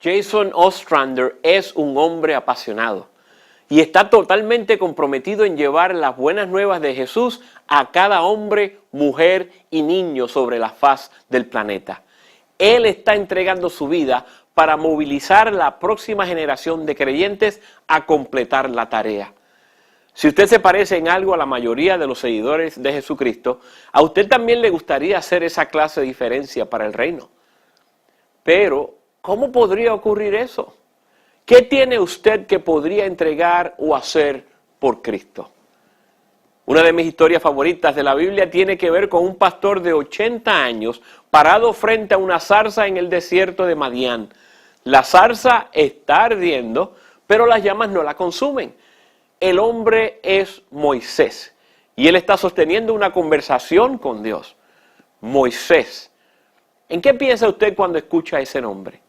Jason Ostrander es un hombre apasionado y está totalmente comprometido en llevar las buenas nuevas de Jesús a cada hombre, mujer y niño sobre la faz del planeta. Él está entregando su vida para movilizar la próxima generación de creyentes a completar la tarea. Si usted se parece en algo a la mayoría de los seguidores de Jesucristo, a usted también le gustaría hacer esa clase de diferencia para el reino. Pero, ¿cómo podría ocurrir eso? ¿Qué tiene usted que podría entregar o hacer por Cristo? Una de mis historias favoritas de la Biblia tiene que ver con un pastor de 80 años parado frente a una zarza en el desierto de Madián. La zarza está ardiendo, pero las llamas no la consumen. El hombre es Moisés y él está sosteniendo una conversación con Dios. Moisés. ¿En qué piensa usted cuando escucha ese nombre?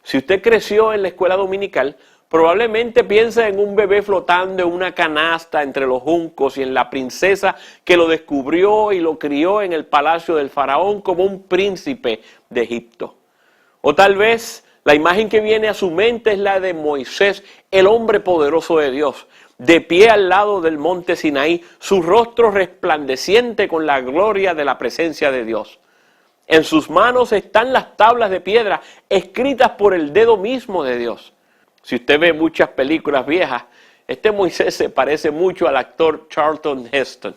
Si usted creció en la escuela dominical, probablemente piensa en un bebé flotando en una canasta entre los juncos y en la princesa que lo descubrió y lo crió en el palacio del faraón como un príncipe de Egipto. O tal vez la imagen que viene a su mente es la de Moisés, el hombre poderoso de Dios, de pie al lado del monte Sinaí, su rostro resplandeciente con la gloria de la presencia de Dios. En sus manos están las tablas de piedra escritas por el dedo mismo de Dios. Si usted ve muchas películas viejas, este Moisés se parece mucho al actor Charlton Heston.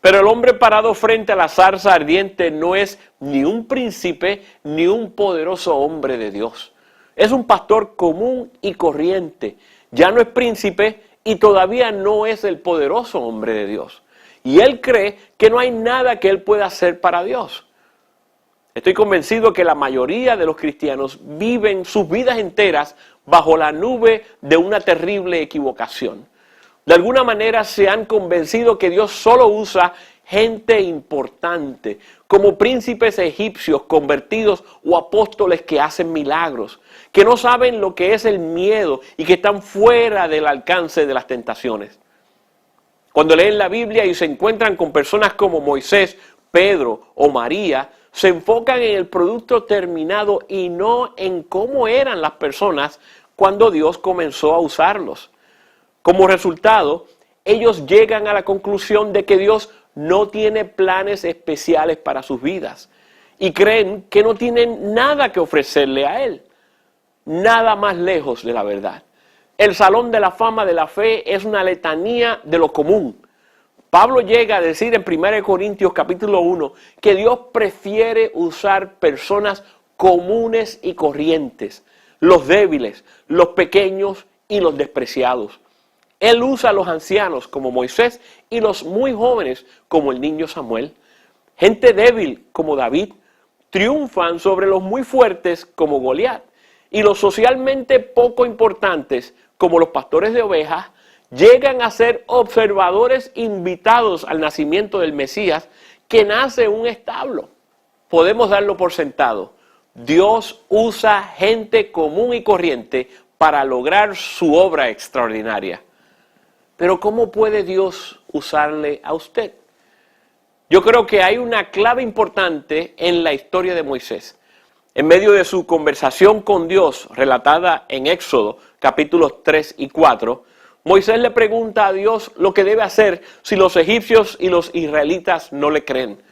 Pero el hombre parado frente a la zarza ardiente no es ni un príncipe ni un poderoso hombre de Dios. Es un pastor común y corriente. Ya no es príncipe y todavía no es el poderoso hombre de Dios. Y él cree que no hay nada que él pueda hacer para Dios. Estoy convencido que la mayoría de los cristianos viven sus vidas enteras bajo la nube de una terrible equivocación. De alguna manera se han convencido que Dios solo usa gente importante, como príncipes egipcios convertidos o apóstoles que hacen milagros, que no saben lo que es el miedo y que están fuera del alcance de las tentaciones. Cuando leen la Biblia y se encuentran con personas como Moisés, Pedro o María, se enfocan en el producto terminado y no en cómo eran las personas cuando Dios comenzó a usarlos. Como resultado, ellos llegan a la conclusión de que Dios no tiene planes especiales para sus vidas y creen que no tienen nada que ofrecerle a Él. Nada más lejos de la verdad. El Salón de la Fama de la Fe es una letanía de lo común. Pablo llega a decir en 1 Corintios capítulo 1 que Dios prefiere usar personas comunes y corrientes, los débiles, los pequeños y los despreciados. Él usa a los ancianos como Moisés y los muy jóvenes como el niño Samuel. Gente débil como David triunfan sobre los muy fuertes como Goliat. Y los socialmente poco importantes como los pastores de ovejas llegan a ser observadores invitados al nacimiento del Mesías que nace en un establo. Podemos darlo por sentado. Dios usa gente común y corriente para lograr su obra extraordinaria. Pero ¿cómo puede Dios usarle a usted? Yo creo que hay una clave importante en la historia de Moisés. En medio de su conversación con Dios, relatada en Éxodo, capítulos 3 y 4, Moisés le pregunta a Dios lo que debe hacer si los egipcios y los israelitas no le creen.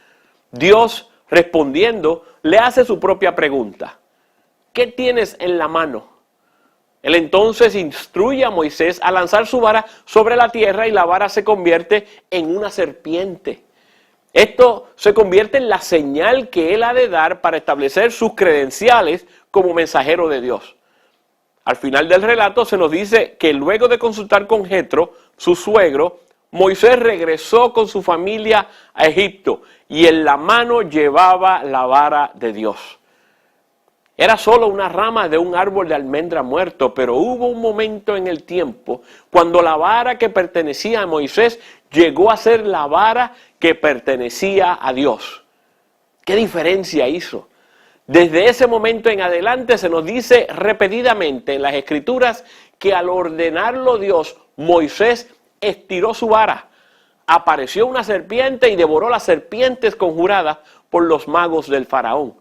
Dios, respondiendo, le hace su propia pregunta. ¿Qué tienes en la mano? Él entonces instruye a Moisés a lanzar su vara sobre la tierra y la vara se convierte en una serpiente. Esto se convierte en la señal que él ha de dar para establecer sus credenciales como mensajero de Dios. Al final del relato se nos dice que luego de consultar con Jetro, su suegro, Moisés regresó con su familia a Egipto y en la mano llevaba la vara de Dios. Era solo una rama de un árbol de almendra muerto, pero hubo un momento en el tiempo cuando la vara que pertenecía a Moisés llegó a ser la vara que pertenecía a Dios. ¿Qué diferencia hizo? Desde ese momento en adelante se nos dice repetidamente en las Escrituras que al ordenarlo Dios, Moisés estiró su vara. Apareció una serpiente y devoró las serpientes conjuradas por los magos del faraón.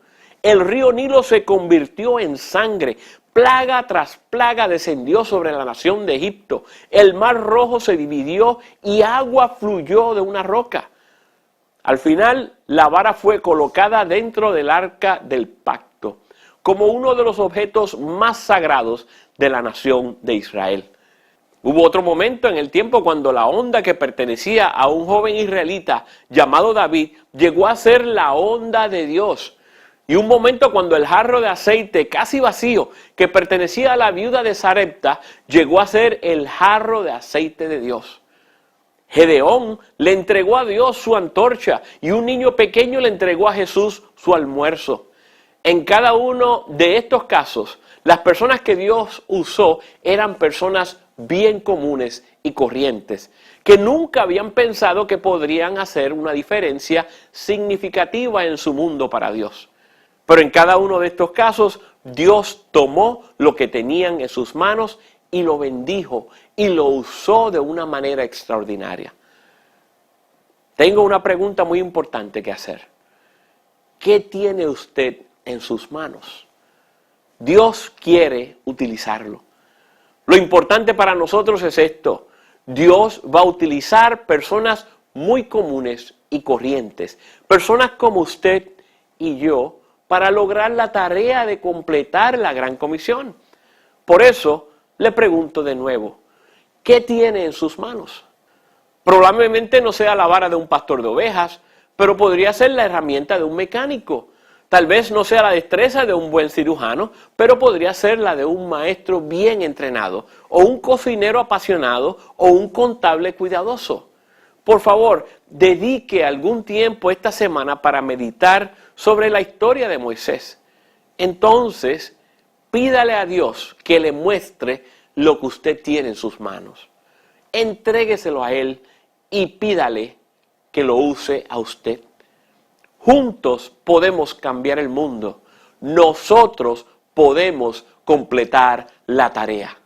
El río Nilo se convirtió en sangre. Plaga tras plaga descendió sobre la nación de Egipto. El mar Rojo se dividió y agua fluyó de una roca. Al final, la vara fue colocada dentro del arca del pacto, como uno de los objetos más sagrados de la nación de Israel. Hubo otro momento en el tiempo cuando la onda que pertenecía a un joven israelita llamado David llegó a ser la onda de Dios. Y un momento cuando el jarro de aceite casi vacío que pertenecía a la viuda de Sarepta llegó a ser el jarro de aceite de Dios. Gedeón le entregó a Dios su antorcha y un niño pequeño le entregó a Jesús su almuerzo. En cada uno de estos casos, las personas que Dios usó eran personas bien comunes y corrientes, que nunca habían pensado que podrían hacer una diferencia significativa en su mundo para Dios. Pero en cada uno de estos casos, Dios tomó lo que tenían en sus manos y lo bendijo y lo usó de una manera extraordinaria. Tengo una pregunta muy importante que hacer. ¿Qué tiene usted en sus manos? Dios quiere utilizarlo. Lo importante para nosotros es esto. Dios va a utilizar personas muy comunes y corrientes, personas como usted y yo, para lograr la tarea de completar la gran comisión. Por eso, le pregunto de nuevo, ¿qué tiene en sus manos? Probablemente no sea la vara de un pastor de ovejas, pero podría ser la herramienta de un mecánico. Tal vez no sea la destreza de un buen cirujano, pero podría ser la de un maestro bien entrenado, o un cocinero apasionado, o un contable cuidadoso. Por favor, dedique algún tiempo esta semana para meditar sobre la historia de Moisés. Entonces, pídale a Dios que le muestre lo que usted tiene en sus manos. Entrégueselo a Él y pídale que lo use a usted. Juntos podemos cambiar el mundo. Nosotros podemos completar la tarea.